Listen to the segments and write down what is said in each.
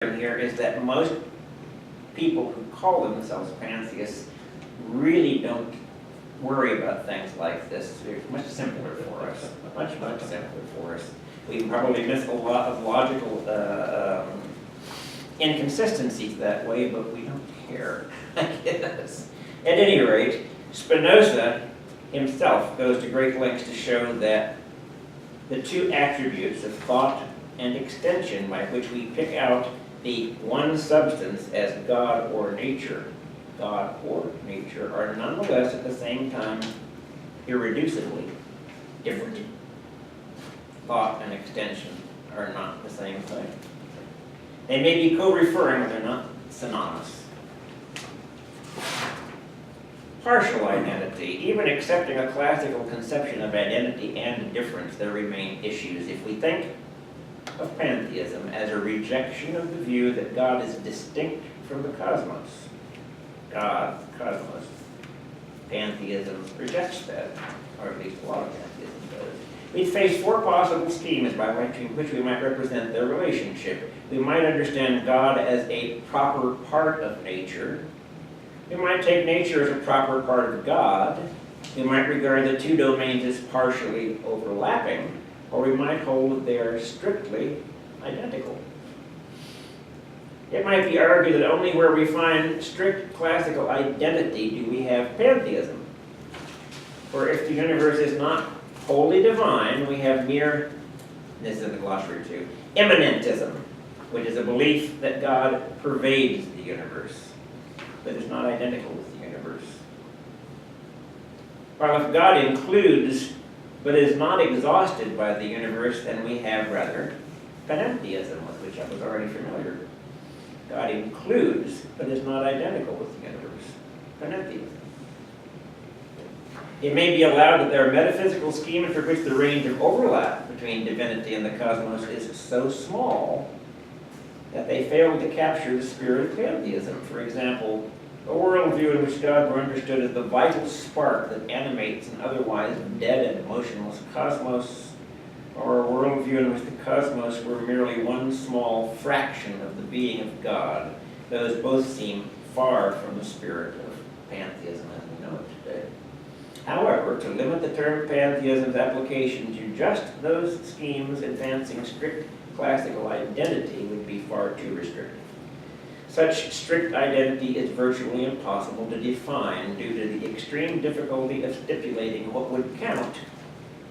here is that most people who call themselves pantheists really don't worry about things like this. It's much simpler for us, much simpler for us. We probably miss a lot of logical inconsistencies that way, but we don't care, I guess. At any rate, Spinoza himself goes to great lengths to show that the two attributes of thought and extension by which we pick out the one substance as God or nature, are nonetheless at the same time irreducibly different. Thought and extension are not the same thing. They may be co-referring, but they're not synonymous. Partial identity. Even accepting a classical conception of identity and difference, there remain issues. If we think of pantheism as a rejection of the view that God is distinct from the cosmos, cosmos, pantheism rejects that, or at least a lot of pantheism does. We face four possible schemes by which we might represent their relationship. We might understand God as a proper part of nature. We might take nature as a proper part of God. We might regard the two domains as partially overlapping, or we might hold that they are strictly identical. It might be argued that only where we find strict classical identity do we have pantheism. For if the universe is not wholly divine, we have mere, this is in the glossary too, immanentism, which is a belief that God pervades the universe, but is not identical with the universe. While if God includes, but is not exhausted by the universe, then we have rather pantheism, with which I was already familiar. God includes, but is not identical with the universe. Pantheism. It may be allowed that there are metaphysical schemes for which the range of overlap between divinity and the cosmos is so small that they fail to capture the spirit of pantheism. For example, a worldview in which God were understood as the vital spark that animates an otherwise dead and emotionless cosmos, or a worldview in which the cosmos were merely one small fraction of the being of God. Those both seem far from the spirit of pantheism as we know it today. However, to limit the term pantheism's application to just those schemes advancing strict classical identity would be far too restrictive. Such strict identity is virtually impossible to define due to the extreme difficulty of stipulating what would count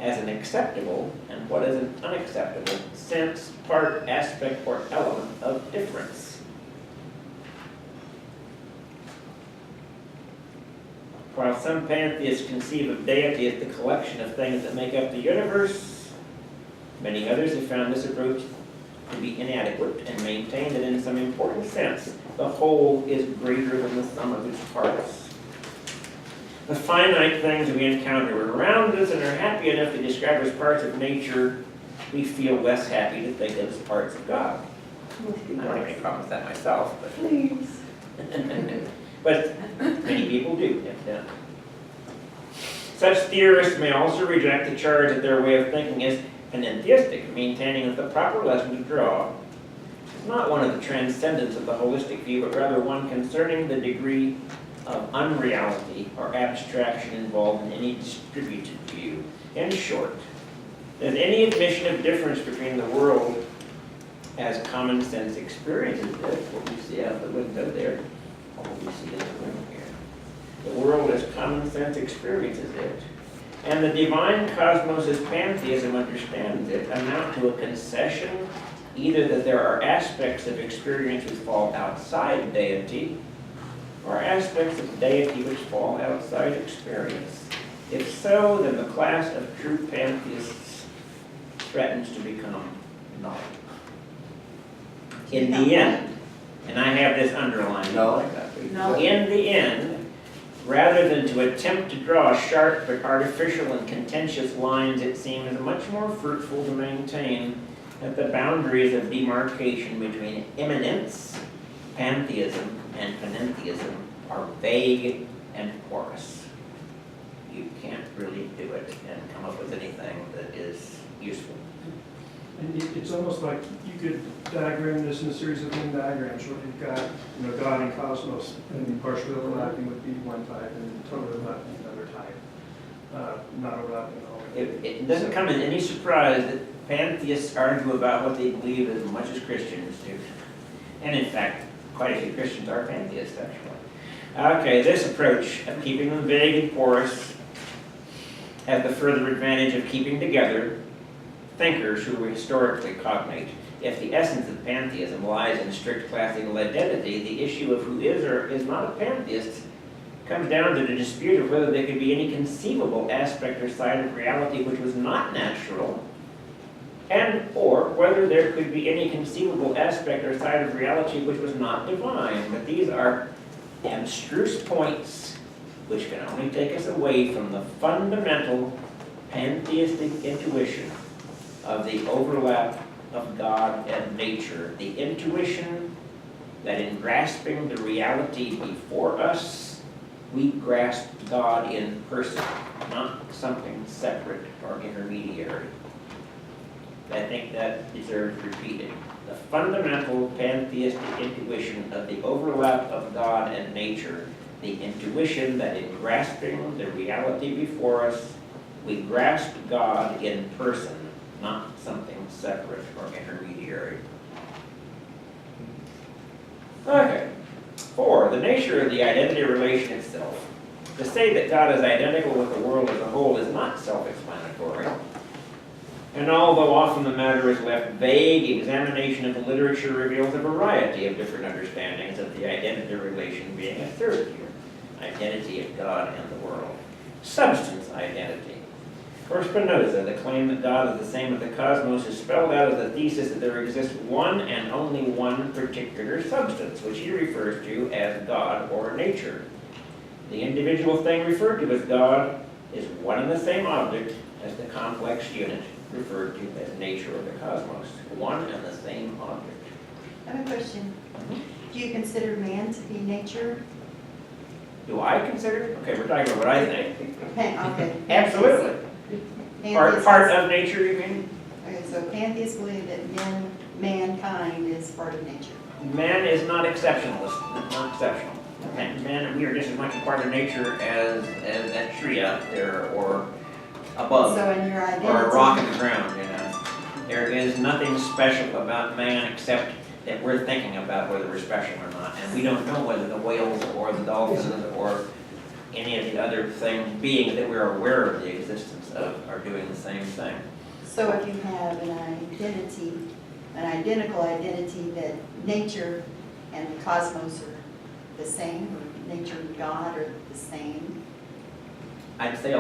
as an acceptable and what is an unacceptable sense, part, aspect, or element of difference. While some pantheists conceive of deity as the collection of things that make up the universe, many others have found this approach to be inadequate and maintain that in some important sense the whole is greater than the sum of its parts. The finite things we encounter around us and are happy enough to describe as parts of nature, we feel less happy to think of as parts of God. I don't have any problem with that myself, but Please. but many people do. Yeah. Such theorists may also reject the charge that their way of thinking is pantheistic, maintaining that the proper lesson to draw is not one of the transcendence of the holistic view, but rather one concerning the degree of unreality or abstraction involved in any distributed view. In short, does any admission of difference between the world as common sense experiences it, what we see out the window there, or what we see in the room here, the world as common sense experiences it, and the divine cosmos as pantheism understands it, amount to a concession either that there are aspects of experience which fall outside deity, or aspects of deity which fall outside experience? If so, then the class of true pantheists threatens to become null. In the end, and I have this underlined, No. in the end, rather than to attempt to draw sharp but artificial and contentious lines, it seems much more fruitful to maintain that the boundaries of demarcation between immanence, pantheism, and pantheism are vague and porous. You can't really do it and come up with anything that is useful. And it's almost like you could diagram this in a series of Venn diagrams where you've got, God and cosmos, and partially overlapping would be one type, and totally overlapping another type. Not overlapping at all. It doesn't come as any surprise that pantheists argue about what they believe as much as Christians do. And in fact, quite a few Christians are pantheists, actually. Okay, this approach of keeping them vague and porous has the further advantage of keeping together thinkers who were historically cognate. If the essence of pantheism lies in strict classical identity, the issue of who is or is not a pantheist comes down to the dispute of whether there could be any conceivable aspect or side of reality which was not natural, and or whether there could be any conceivable aspect or side of reality which was not divine. But these are abstruse points which can only take us away from the fundamental pantheistic intuition of the overlap of God and nature, the intuition that in grasping the reality before us, we grasp God in person, not something separate or intermediary. I think that deserves repeating. The fundamental pantheistic intuition of the overlap of God and nature, the intuition that in grasping the reality before us, we grasp God in person, not something separate or intermediary. Okay. 4, the nature of the identity relation itself. To say that God is identical with the world as a whole is not self-explanatory. And although often the matter is left vague, examination of the literature reveals a variety of different understandings of the identity relation being asserted here. Identity of God and the world. Substance identity. For Spinoza, the claim that God is the same as the cosmos is spelled out as the thesis that there exists one and only one particular substance, which he refers to as God or nature. The individual thing referred to as God is one and the same object as the complex unit referred to as nature or the cosmos. One and the same object. I have a question. Do you consider man to be nature? Do I consider? Okay, we're talking about what I think. Okay. Absolutely. Part of nature, you mean? Okay, so pantheists believe that mankind is part of nature. Man is not exceptionalist, not exceptional. Man, we are just as much a part of nature as that tree out there or a bug So in your identity, or a rock in the ground, There is nothing special about man except that we're thinking about whether we're special or not. And we don't know whether the whales or the dolphins or any of the other beings that we're aware of the existence of are doing the same thing. So if you have an identical identity that nature and the cosmos are the same, or nature and God are the same. I'd say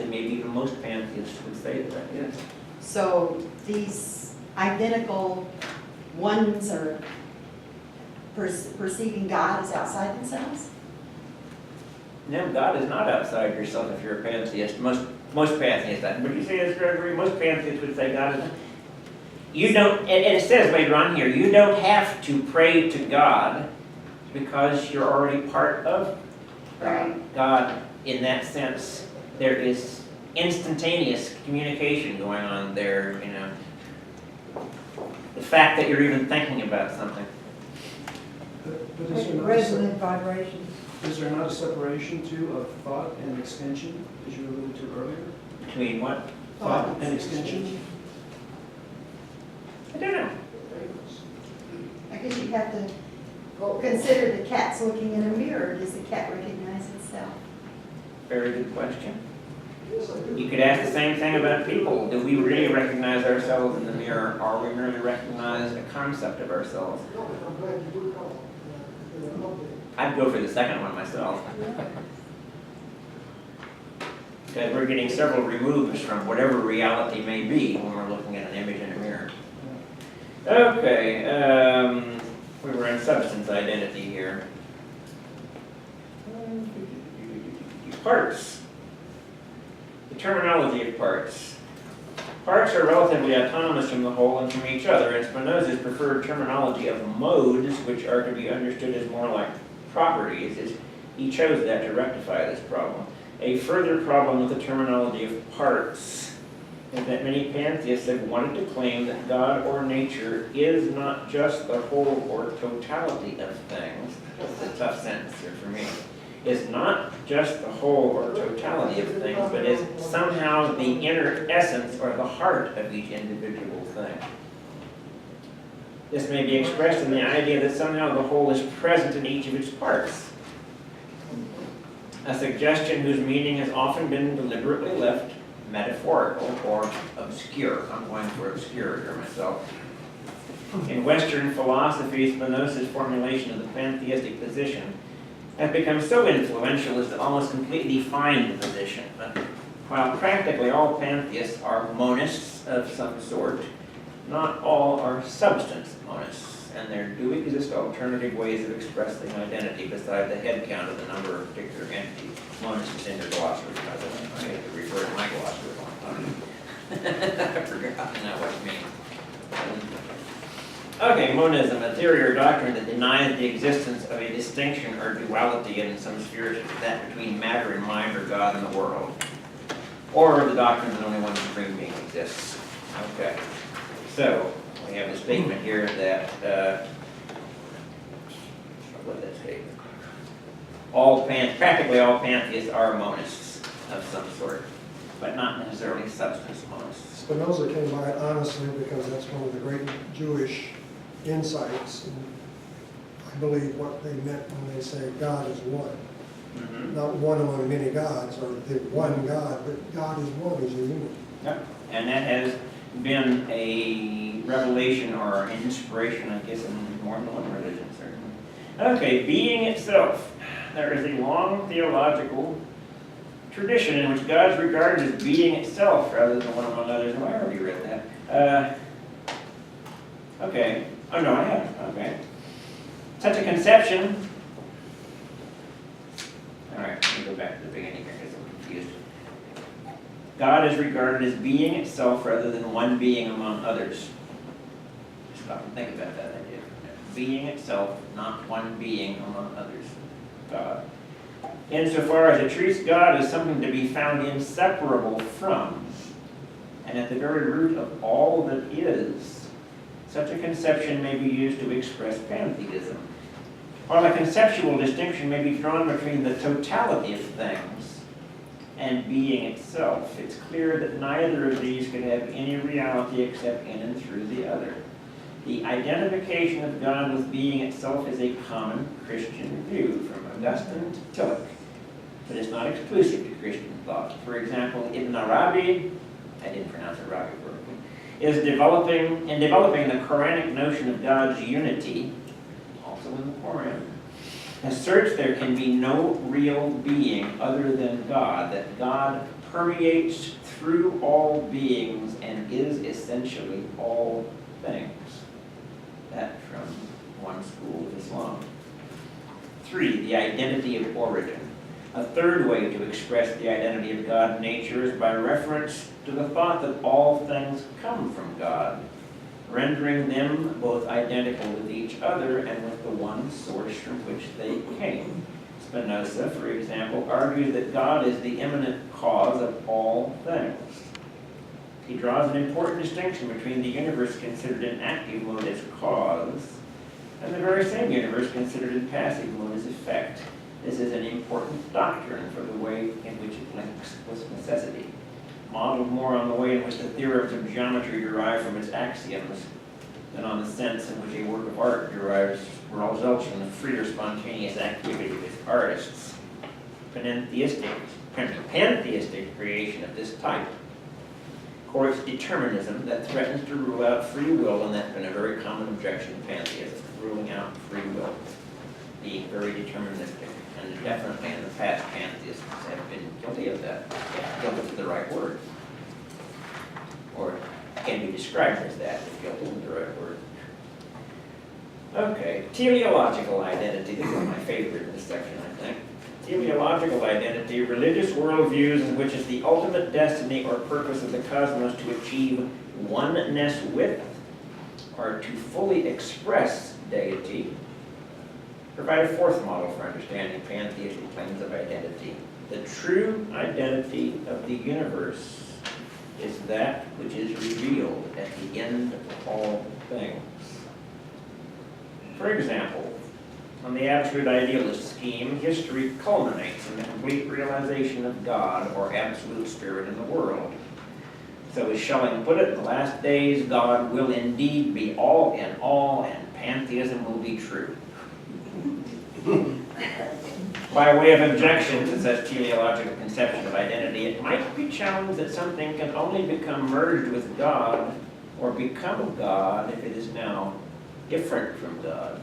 maybe even most pantheists would say that, yes. So these identical ones are perceiving God as outside themselves? No, God is not outside yourself if you're a pantheist. Most pantheists, would you say this, Gregory? Most pantheists would say God is. You don't, and it says later on here, you don't have to pray to God because you're already part of God. In that sense, there is instantaneous communication going on there, The fact that you're even thinking about something. But is there not resonant vibrations. Is there not a separation, too, of thought and extension, as you alluded to earlier? Between what? Thought and extension? I don't know. I guess you have to consider the cat's looking in a mirror. Does the cat recognize itself? Very good question. You could ask the same thing about people. Do we really recognize ourselves in the mirror, or we merely recognize a concept of ourselves? I'd go for the second one myself. Because we're getting several removes from whatever reality may be when we're looking at an image in a mirror. Okay, we were in substance identity here. Parts. The terminology of parts. Parts are relatively autonomous from the whole and from each other, and Spinoza's preferred terminology of modes, which are to be understood as more like properties, he chose that to rectify this problem. A further problem with the terminology of parts is that many pantheists have wanted to claim that God or nature is not just the whole or totality of things. That's a tough sentence here for me. Is not just the whole or totality of things, but is somehow the inner essence or the heart of each individual thing. This may be expressed in the idea that somehow the whole is present in each of its parts. A suggestion whose meaning has often been deliberately left metaphorical or obscure. I'm going for obscure here myself. In Western philosophy, Spinoza's formulation of the pantheistic position has become so influential as to almost completely define the position. But while practically all pantheists are monists of some sort, not all are substance monists, and there do exist alternative ways of expressing identity beside the head count of the number of particular entities. Monist is in your glossary, by the way. I had to refer to my glossary one time. I forgot now what it means. Okay, monism, a theory or doctrine that denies the existence of a distinction or duality in some spheres of that between matter and mind or God and the world. Or the doctrine that only one supreme being exists. Okay, so we have a statement here that, what is that statement? Practically all pantheists are monists of some sort, but not necessarily substance monists. Spinoza came by it honestly because that's one of the great Jewish insights. And I believe what they meant when they say God is one. Mm-hmm. Not one among many gods, or the one God, but God is one, is a unity. Yep, and that has been a revelation or an inspiration, I guess, in more than one religion, certainly. Okay, being itself. There is a long theological tradition in which God is regarded as being itself rather than one among others. Oh, I already read that. Okay. Oh, no, I haven't. Okay. Such a conception. All right, let me go back to the beginning here because I'm confused. God is regarded as being itself rather than one being among others. Stop and think about that idea. Being itself, not one being among others. God. Insofar as it treats God as something to be found inseparable from, and at the very root of all that is, such a conception may be used to express pantheism. While a conceptual distinction may be drawn between the totality of things and being itself, it's clear that neither of these could have any reality except in and through the other. The identification of God with being itself is a common Christian view, from Augustine to Tillich, but it's not exclusive to Christian thought. For example, Ibn Arabi, I didn't pronounce Arabi correctly, is developing the Quranic notion of God's unity, also in the Quran, asserts there can be no real being other than God, that God permeates through all beings and is essentially all things. That from one school of Islam. 3, the identity of origin. A third way to express the identity of God and nature is by reference to the thought that all things come from God, rendering them both identical with each other and with the one source from which they came. Spinoza, for example, argues that God is the immanent cause of all things. He draws an important distinction between the universe considered in active mode as cause and the very same universe considered in passive mode as effect. This is an important doctrine for the way in which it links with necessity, modeled more on the way in which the theorems of geometry derive from its axioms than on the sense in which a work of art derives results from the free or spontaneous activity of its artists. Pantheistic creation of this type courts determinism that threatens to rule out free will, and that's been a very common objection to pantheism, ruling out free will, being very deterministic. And definitely in the past, pantheists have been guilty of that. Yeah, guilty is the right word. Or can be described as that, if guilty is the right word. Okay, teleological identity. This is my favorite in this section, I think. Teleological identity, religious worldviews in which it's the ultimate destiny or purpose of the cosmos to achieve oneness with, or to fully express deity, provide a fourth model for understanding pantheistic claims of identity. The true identity of the universe is that which is revealed at the end of all things. For example, on the absolute idealist scheme, history culminates in the complete realization of God or absolute spirit in the world. So as Schelling put it, in the last days, God will indeed be all in all, and pantheism will be true. By way of objection to such teleological conception of identity, it might be challenged that something can only become merged with God or become God if it is now different from God.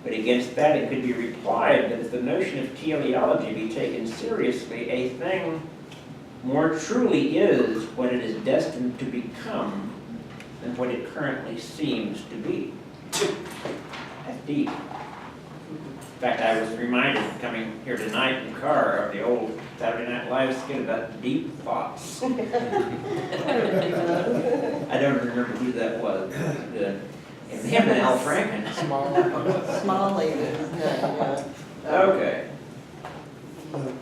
But against that, it could be replied that if the notion of teleology be taken seriously, a thing more truly is what it is destined to become than what it currently seems to be. That's deep. In fact, I was reminded coming here tonight in the car of the old Saturday Night Live skit about deep thoughts. I don't remember who that was. Him and Al Franken. Small lady. Okay. The